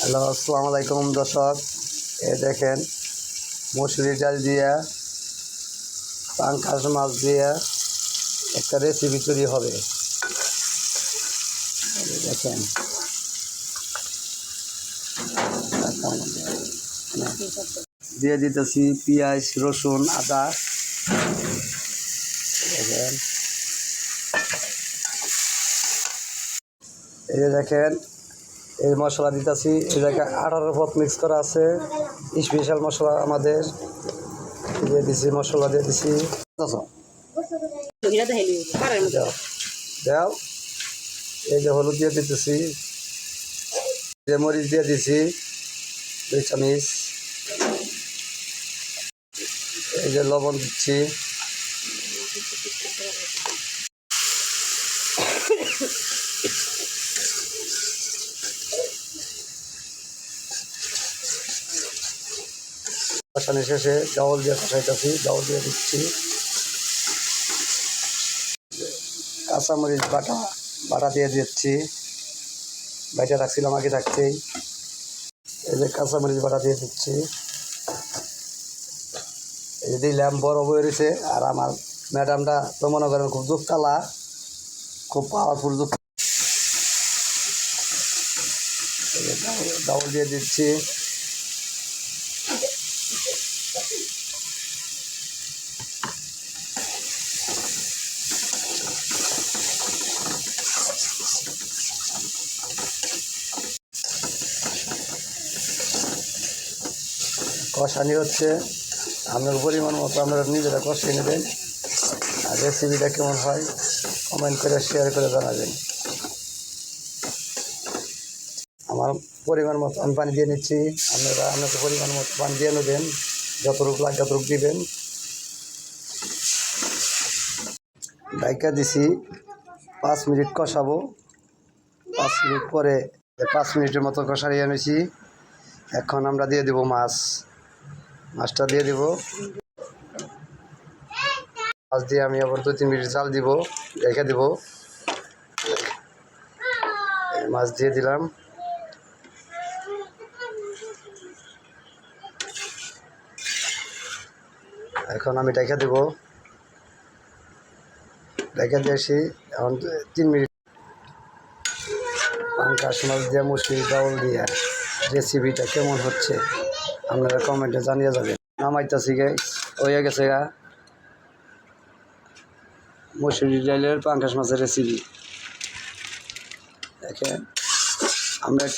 Hello, আসসালামু আলাইকুম দর্শক। দেখেন মসুরি ডাল দিয়া পাঙ্কাশ মাছ দিয়া একটা রেসিপি তৈরি হবে। দেখেন দিয়ে দিতেছি পেঁয়াজ, রসুন, আদা। দেখেন এই যে দেখেন এই মশলা দিতেছি। এই জায়গায় 18 পদ মিক্স করা আছে, স্পেশাল মশলা আমাদের। দিয়ে দিছি, মশলা দিয়ে দিছি। দাও, এই যে হলুদ দিয়ে দিতেছি, যে মরিচ দিয়ে দিছি 2 চামচ, এই যে লবণ দিচ্ছি, কষানি শেষে চাউল দিয়ে কষাইতেছি, চাউল দিয়ে দিচ্ছি। কাঁচামরিচ বাটা দিয়ে দিচ্ছি, বাইটা রাখছিলাম আগে থাকতেই। এই যে কাঁচামরিচ বাটা দিয়ে দিচ্ছি, এই যে দিলাম। বড় বই রয়েছে, আর আমার ম্যাডামটা তো মনে করেন খুব যোগতালা, খুব পাওয়ারফুল যোগ। চাউল দিয়ে দিচ্ছি, কষানি হচ্ছে। আপনার পরিমাণ মতো আপনারা নিজেরা কষিয়ে নেবেন। আর রেসিপিটা কেমন হয় কমেন্ট করে শেয়ার করে জানাবেন। আমার পরিমাণ মতো আমি পানি দিয়ে নিচ্ছি, আপনারা আপনাদের পরিমাণ মতো পানি দিয়ে নেবেন, যতটুকু লাগে ততটুকু দিবেন। ঢাকা দিছি, 5 মিনিট কষাবো। 5 মিনিট পরে 5 মিনিটের মতো কষারিয়ে এনেছি। এখন আমরা দিয়ে দেবো মাছটা দিয়ে দিব। মাছ দিয়ে আমি আবার 2-3 মিনিট জাল দিব, রেখে দিব। মাছ দিয়ে দিলাম। এখন আমি রেখে দেব, রেখে দিয়েছি। এখন 3 মিনিট। পাঙ্কাশ মাছ দিয়ে মুসুরি ডাউল দিয়ে রেসিপিটা কেমন হচ্ছে আপনারা কমেন্টে জানিয়ে যাবেন। নামাইতেছি, হয়ে গেছে গা মুসুরি ডালের পাঙ্কাশ মাছের রেসিপি। দেখেন আমরা একটা